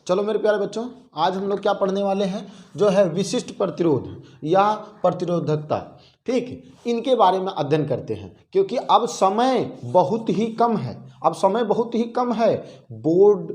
चलो मेरे प्यारे बच्चों, आज हम लोग क्या पढ़ने वाले हैं, जो है विशिष्ट प्रतिरोध या प्रतिरोधकता। ठीक, इनके बारे में अध्ययन करते हैं, क्योंकि अब समय बहुत ही कम है। बोर्ड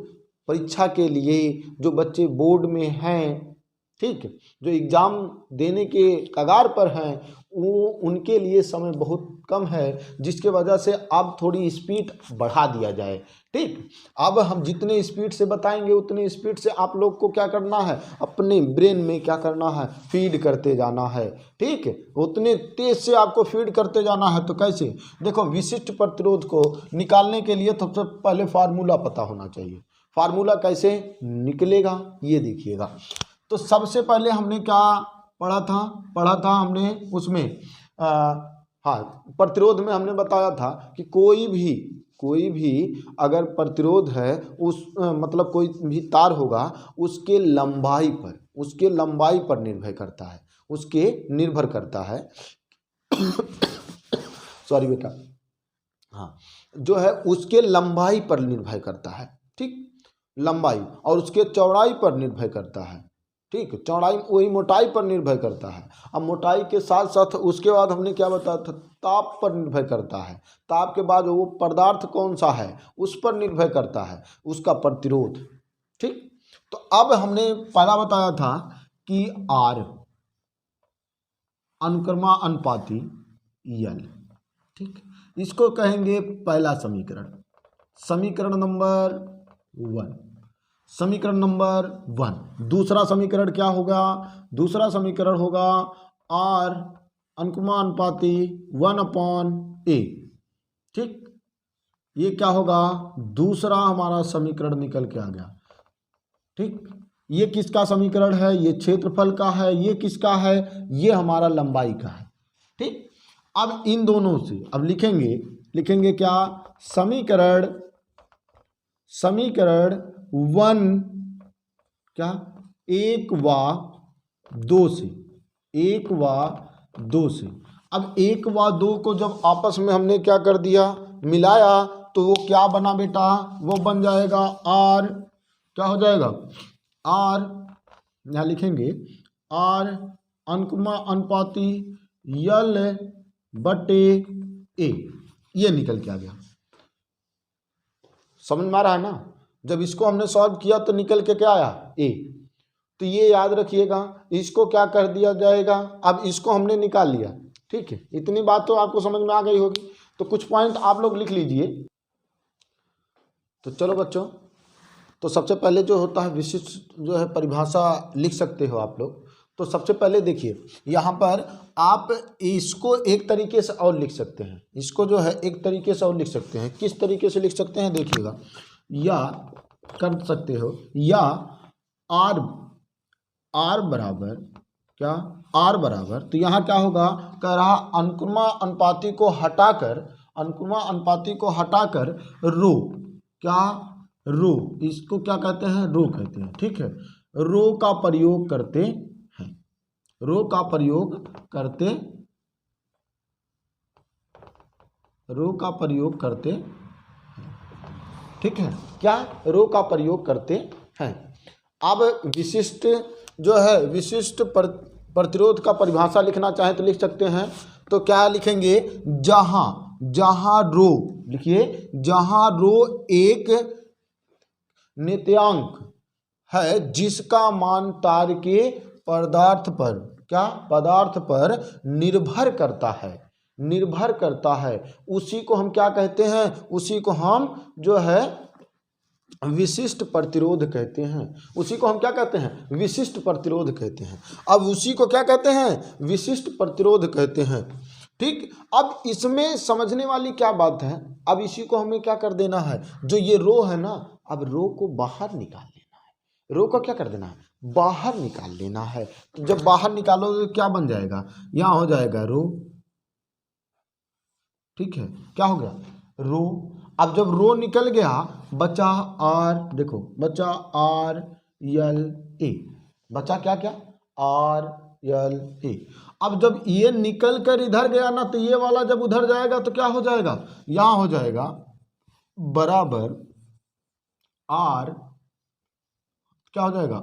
परीक्षा के लिए जो बच्चे बोर्ड में हैं, ठीक, जो एग्ज़ाम देने के कगार पर हैं, वो उनके लिए समय बहुत कम है, जिसके वजह से अब थोड़ी स्पीड बढ़ा दिया जाए। ठीक, अब हम जितने स्पीड से बताएंगे उतने स्पीड से आप लोग को क्या करना है, अपने ब्रेन में क्या करना है, फीड करते जाना है। ठीक, उतने तेज से आपको फीड करते जाना है। तो कैसे, देखो, विशिष्ट प्रतिरोध को निकालने के लिए सबसे पहले फार्मूला पता होना चाहिए। फार्मूला कैसे निकलेगा ये देखिएगा। तो सबसे पहले हमने क्या पढ़ा था हमने उसमें हाँ, प्रतिरोध में हमने बताया था कि कोई भी अगर प्रतिरोध है, उस मतलब कोई भी तार होगा, उसके लंबाई पर निर्भर करता है सॉरी बेटा, हाँ, जो है उसके लंबाई पर निर्भर करता है। ठीक, लंबाई और उसके चौड़ाई पर निर्भर करता है। ठीक, चौड़ाई वही मोटाई पर निर्भर करता है। अब मोटाई के साथ साथ उसके बाद हमने क्या बताया था, ताप पर निर्भर करता है। ताप के बाद वो पदार्थ कौन सा है उस पर निर्भर करता है उसका प्रतिरोध। ठीक, तो अब हमने पहला बताया था कि आर अनुक्रमा अनुपाती यल। ठीक, इसको कहेंगे पहला समीकरण नंबर 1। दूसरा समीकरण क्या होगा, दूसरा समीकरण होगा आर अनुक्रमा अनुपाती 1/a। ठीक, ये क्या होगा, दूसरा हमारा समीकरण निकल के आ गया। ठीक, ये किसका समीकरण है, ये क्षेत्रफल का है। ये किसका है, ये हमारा लंबाई का है। ठीक, अब इन दोनों से अब लिखेंगे क्या, समीकरण 1 क्या, 1 व 2 से। अब 1 व 2 को जब आपस में हमने क्या कर दिया, मिलाया, तो वो क्या बना बेटा, वो बन जाएगा आर। क्या हो जाएगा, आर, यहाँ लिखेंगे आर अनुक्रमा अनुपाती यल बटे ए। ये निकल के आ गया। समझ में आ रहा है ना। जब इसको हमने सॉल्व किया तो निकल के क्या आया, ए। तो ये याद रखिएगा, इसको क्या कर दिया जाएगा, अब इसको हमने निकाल लिया। ठीक है, इतनी बात तो आपको समझ में आ गई होगी। तो कुछ पॉइंट आप लोग लिख लीजिए। तो चलो बच्चों, तो सबसे पहले जो होता है विशिष्ट जो है परिभाषा लिख सकते हो आप लोग। तो सबसे पहले देखिए, यहाँ पर आप इसको एक तरीके से और लिख सकते हैं। इसको जो है एक तरीके से और लिख सकते हैं। किस तरीके से लिख सकते हैं देखिएगा, या कर सकते हो, या आर बराबर क्या, आर बराबर, तो यहाँ क्या होगा, कह रहा अनुक्रमा अनुपाती को हटाकर रो, क्या, रो, इसको क्या कहते हैं, रो कहते हैं। ठीक है, रो का प्रयोग करते हैं। ठीक है, क्या, रो का प्रयोग करते हैं। अब विशिष्ट जो है विशिष्ट प्रतिरोध का परिभाषा लिखना चाहे तो लिख सकते हैं। तो क्या लिखेंगे, जहां रो, लिखिए, जहां रो एक नियतांक है जिसका मान तार के पदार्थ पर निर्भर करता है, उसी को हम क्या कहते हैं, उसी को हम जो है विशिष्ट प्रतिरोध कहते हैं। उसी को हम क्या कहते हैं, विशिष्ट प्रतिरोध कहते हैं। अब उसी को क्या कहते हैं, विशिष्ट प्रतिरोध कहते हैं। ठीक, अब इसमें समझने वाली क्या बात है, अब इसी को हमें क्या कर देना है, जो ये रो है ना, अब रो को बाहर निकाल लेना है। रो को क्या कर देना है, बाहर निकाल लेना है। तो जब बाहर निकालोगे तो क्या बन जाएगा, यहाँ हो जाएगा रो। ठीक है, क्या हो गया, रो। अब जब रो निकल गया, बचा आर, देखो बचा आर यल ए, बचा क्या क्या, आर यल ए। अब जब ये निकल कर इधर गया ना, तो ये वाला जब उधर जाएगा तो क्या हो जाएगा, यहाँ हो जाएगा बराबर आर क्या हो जाएगा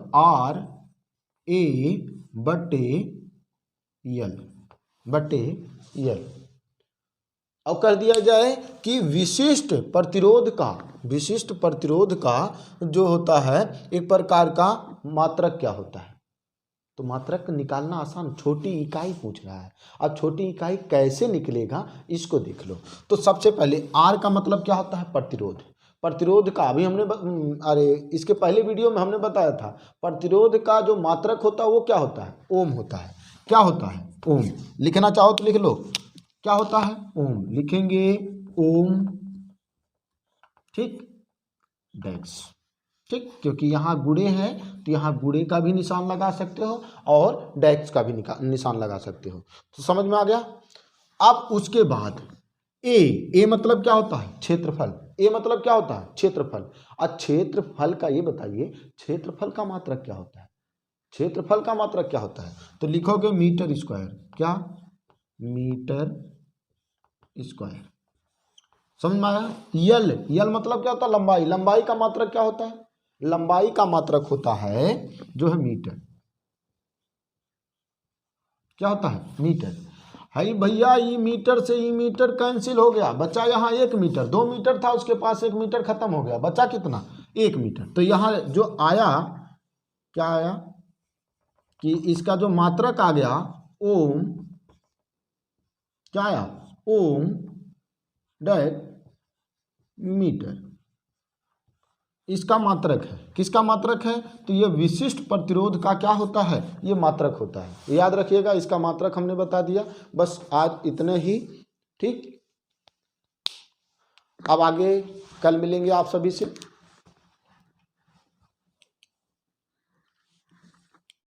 RA/L। अब कर दिया जाए कि विशिष्ट प्रतिरोध का जो होता है एक प्रकार का मात्रक क्या होता है। तो मात्रक निकालना आसान, छोटी इकाई पूछ रहा है। अब छोटी इकाई कैसे निकलेगा इसको देख लो। तो सबसे पहले R का मतलब क्या होता है प्रतिरोध का अभी हमने इसके पहले वीडियो में हमने बताया था। प्रतिरोध का जो मात्रक होता है वो क्या होता है ओम होता है। क्या होता है ओम। लिखना चाहो तो लिख लो, क्या होता है ओम, लिखेंगे ओम, ठीक, डैश, ठीक, क्योंकि यहाँ गुणे हैं तो यहाँ गुणे का भी निशान लगा सकते हो और डैश का भी निशान लगा सकते हो। तो समझ में आ गया। अब उसके बाद ए मतलब क्या होता है क्षेत्रफल। ए मतलब क्या होता है क्षेत्रफल। अब क्षेत्रफल का ये बताइए क्षेत्रफल का मात्रक क्या होता है। क्षेत्रफल का मात्रक क्या होता है तो लिखोगे मीटर स्क्वायर। क्या मीटर स्क्वायर। समझ में आया। यल मतलब क्या होता है लंबाई। लंबाई का मात्रक क्या होता है। लंबाई का मात्रक होता है जो है मीटर। क्या होता है मीटर। हाई भैया ई मीटर से ई मीटर कैंसिल हो गया, बचा यहाँ 1 मीटर। 2 मीटर था उसके पास, 1 मीटर खत्म हो गया, बचा कितना 1 मीटर। तो यहाँ जो आया क्या आया कि इसका जो मात्रक आ गया ओम, क्या आया ओम डैश मीटर। इसका मात्रक है। किसका मात्रक है तो ये विशिष्ट प्रतिरोध का क्या होता है ये मात्रक होता है। याद रखिएगा इसका मात्रक हमने बता दिया। बस आज इतने ही, ठीक। अब आगे कल मिलेंगे आप सभी से।